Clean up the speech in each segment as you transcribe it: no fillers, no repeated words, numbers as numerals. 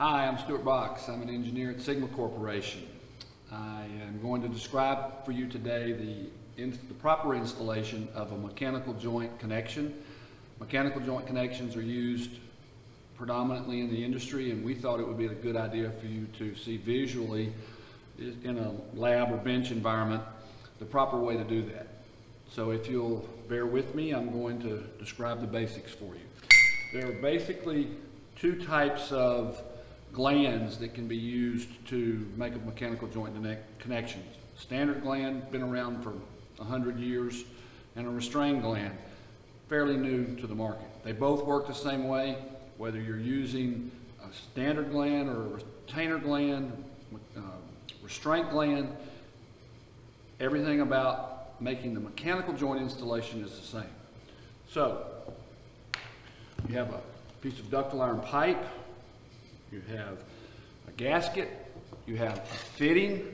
Hi, I'm Stuart Box. I'm an engineer at Sigma Corporation. I am going to describe for you today the proper installation of a mechanical joint connection. Mechanical joint connections are used predominantly in the industry, and we thought it would be a good idea for you to see visually in a lab or bench environment the proper way to do that. So if you'll bear with me, I'm going to describe the basics for you. There are basically two types of glands that can be used to make a mechanical joint connection. Standard gland, been around for 100 years, and a restrained gland, fairly new to the market. They both work the same way, whether you're using a standard gland or a retainer gland, restraint gland. Everything about making the mechanical joint installation is the same. So, you have a piece of ductile iron pipe, you have a gasket, you have a fitting,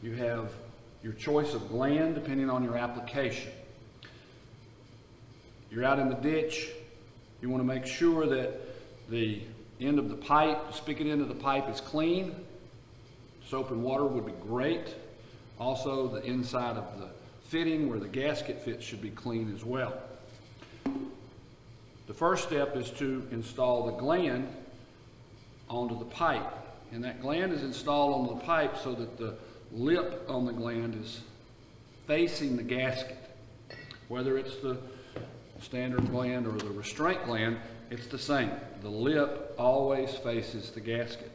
you have your choice of gland depending on your application. You're out in the ditch, you want to make sure that the end of the pipe, the spigot end of the pipe is clean. Soap and water would be great. Also, the inside of the fitting where the gasket fits should be clean as well. The first step is to install the gland onto the pipe. And that gland is installed onto the pipe so that the lip on the gland is facing the gasket. Whether it's the standard gland or the restraint gland, it's the same. The lip always faces the gasket.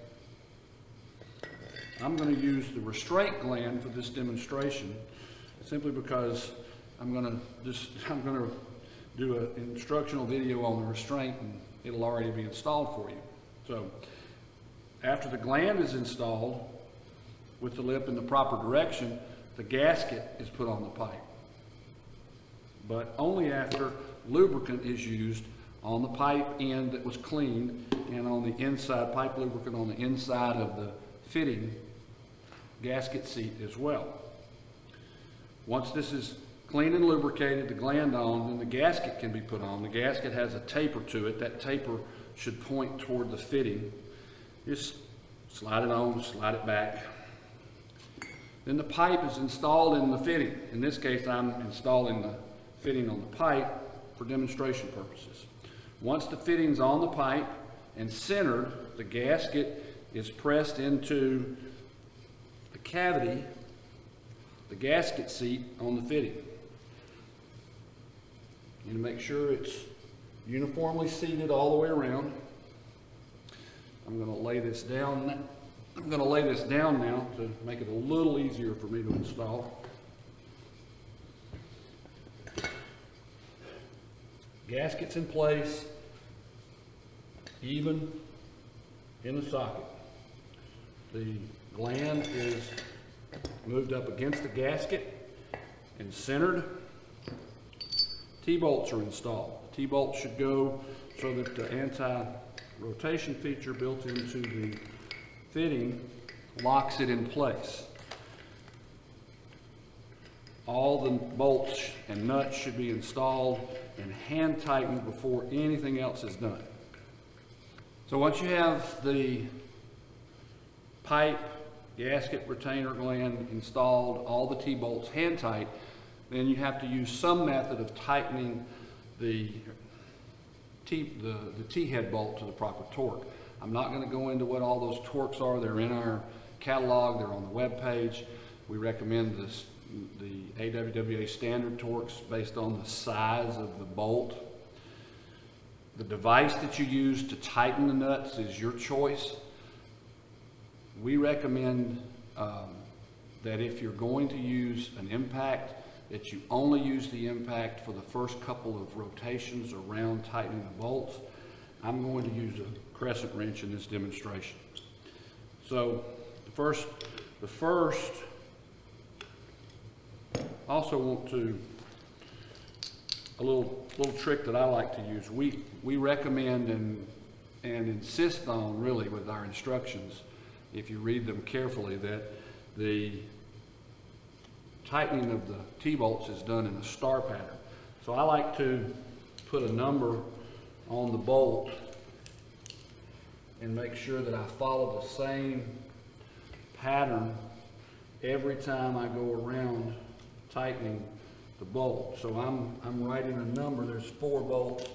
I'm going to use the restraint gland for this demonstration simply because I'm going to do an instructional video on the restraint, and it'll already be installed for you. So after the gland is installed with the lip in the proper direction, the gasket is put on the pipe. But only after lubricant is used on the pipe end that was clean and on the inside, pipe lubricant on the inside of the fitting gasket seat as well. Once this is clean and lubricated, the gland on, then the gasket can be put on. The gasket has a taper to it. That taper should point toward the fitting. Just slide it on, slide it back. Then the pipe is installed in the fitting. In this case, I'm installing the fitting on the pipe for demonstration purposes. Once the fitting's on the pipe and centered, the gasket is pressed into the cavity, the gasket seat on the fitting. And make sure it's uniformly seated all the way around. I'm going to lay this down now to make it a little easier for me to install. Gasket's in place, even in the socket. The gland is moved up against the gasket and centered. T-bolts are installed. T-bolts should go so that the anti-rotation feature built into the fitting locks it in place. All the bolts and nuts should be installed and hand tightened before anything else is done. So once you have the pipe, gasket, retainer gland installed, all the T-bolts hand tight, then you have to use some method of tightening the T-head bolt to the proper torque. I'm not going to go into what all those torques are. They're in our catalog. They're on the web page. We recommend the AWWA standard torques based on the size of the bolt. The device that you use to tighten the nuts is your choice. We recommend that if you're going to use an impact, that you only use the impact for the first couple of rotations around tightening the bolts. I'm going to use a crescent wrench in this demonstration. So the first also want to, a little trick that I like to use. We recommend and insist on, really, with our instructions, if you read them carefully, that the tightening of the T-bolts is done in a star pattern. So I like to put a number on the bolt and make sure that I follow the same pattern every time I go around tightening the bolt. So I'm writing a number. There's 4 bolts.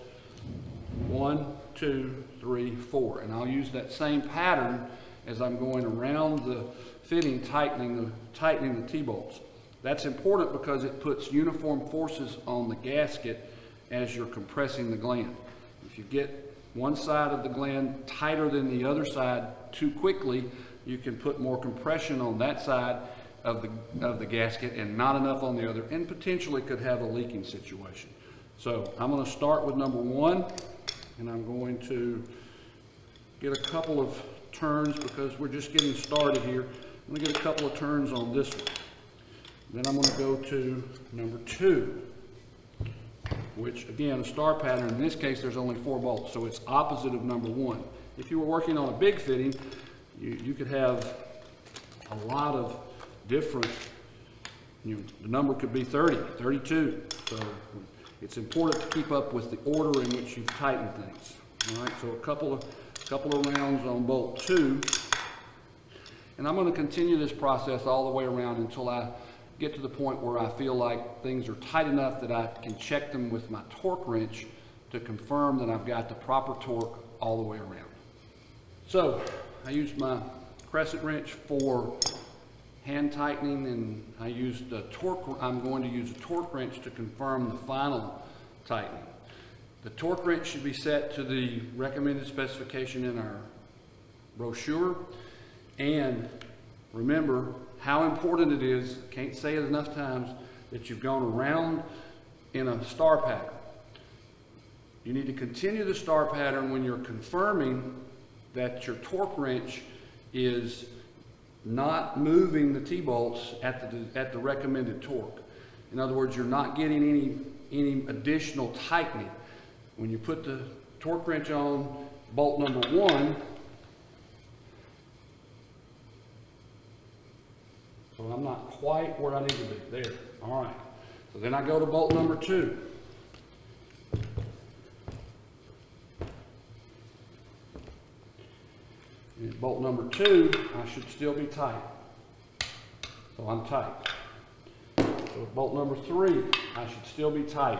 1, 2, 3, 4. And I'll use that same pattern as I'm going around the fitting, tightening the T-bolts. That's important because it puts uniform forces on the gasket as you're compressing the gland. If you get one side of the gland tighter than the other side too quickly, you can put more compression on that side of the gasket and not enough on the other, and potentially could have a leaking situation. So I'm going to start with number 1, and I'm going to get a couple of turns because we're just getting started here. I'm going to get a couple of turns on this one. Then I'm going to go to number 2, which again, a star pattern. In this case, there's only 4 bolts, so it's opposite of number 1. If you were working on a big fitting, you could have a lot of different, the number could be 30, 32. So it's important to keep up with the order in which you've tightened things. All right, so a couple of rounds on bolt 2. And I'm going to continue this process all the way around until I get to the point where I feel like things are tight enough that I can check them with my torque wrench to confirm that I've got the proper torque all the way around. So I used my crescent wrench for hand tightening, and I used the torque. I'm going to use a torque wrench to confirm the final tightening. The torque wrench should be set to the recommended specification in our brochure. And remember how important it is, can't say it enough times, that you've gone around in a star pattern. You need to continue the star pattern when you're confirming that your torque wrench is not moving the T-bolts at the recommended torque. In other words, you're not getting any additional tightening. When you put the torque wrench on bolt number 1, so I'm not quite where I need to be. There. All right. So then I go to bolt number 2. And at bolt number 2, I should still be tight. So I'm tight. So at bolt number 3, I should still be tight.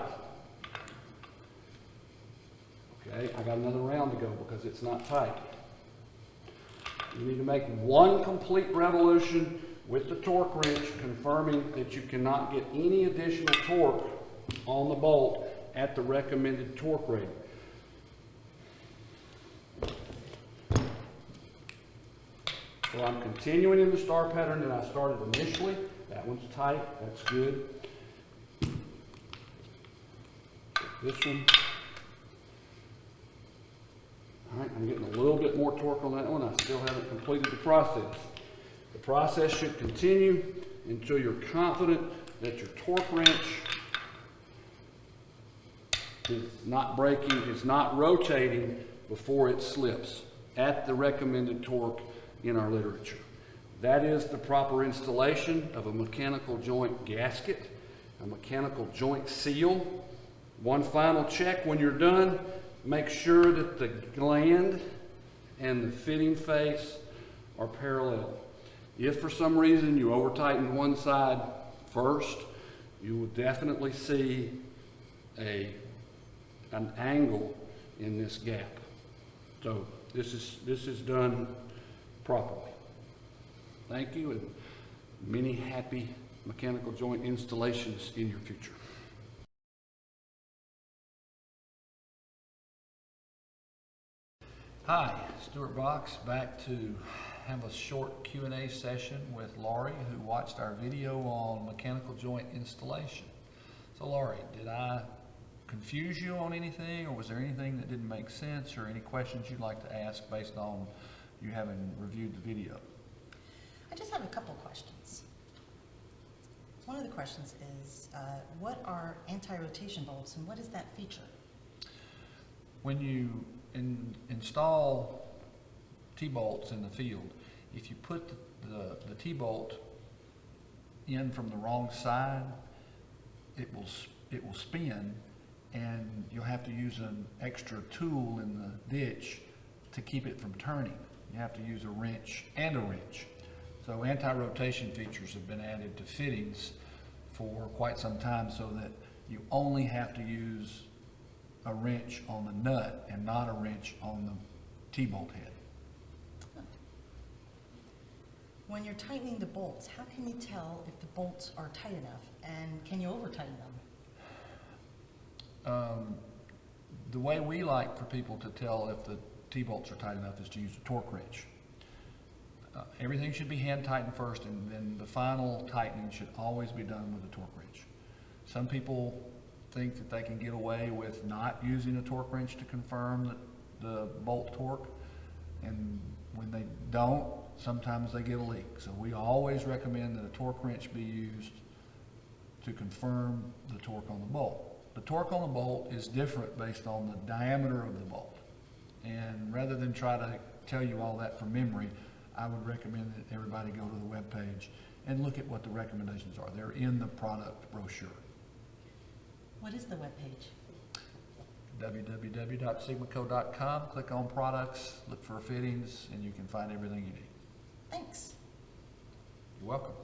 Okay, I got another round to go because it's not tight. You need to make 1 complete revolution with the torque wrench, confirming that you cannot get any additional torque on the bolt at the recommended torque rating. So I'm continuing in the star pattern that I started initially. That one's tight, that's good. This one. All right, I'm getting a little bit more torque on that one. I still haven't completed the process. The process should continue until you're confident that your torque wrench is not breaking, is not rotating before it slips at the recommended torque in our literature. That is the proper installation of a mechanical joint gasket, a mechanical joint seal. One final check when you're done, make sure that the gland and the fitting face are parallel. If for some reason you over tightened one side first, you will definitely see an angle in this gap. So this is done properly. Thank you, and many happy mechanical joint installations in your future. Hi, Stuart Box, back to have a short Q&A session with Laurie, who watched our video on mechanical joint installation. So Laurie, did I confuse you on anything, or was there anything that didn't make sense, or any questions you'd like to ask based on you having reviewed the video? I just have a couple questions. One of the questions is, what are anti-rotation bolts, and what is that feature? When you install T-bolts in the field, if you put the T-bolt in from the wrong side, it will spin, and you'll have to use an extra tool in the ditch to keep it from turning. You have to use a wrench and a wrench. So anti-rotation features have been added to fittings for quite some time so that you only have to use a wrench on the nut and not a wrench on the T-bolt head. When you're tightening the bolts, how can you tell if the bolts are tight enough, and can you over-tighten them? The way we like for people to tell if the T-bolts are tight enough is to use a torque wrench. Everything should be hand tightened first, and then the final tightening should always be done with a torque wrench. Some people think that they can get away with not using a torque wrench to confirm the bolt torque, and when they don't, sometimes they get a leak. So we always recommend that a torque wrench be used to confirm the torque on the bolt. The torque on the bolt is different based on the diameter of the bolt. And rather than try to tell you all that from memory, I would recommend that everybody go to the webpage and look at what the recommendations are. They're in the product brochure. What is the webpage? www.sigmaco.com, click on products, look for fittings, and you can find everything you need. Thanks. You're welcome.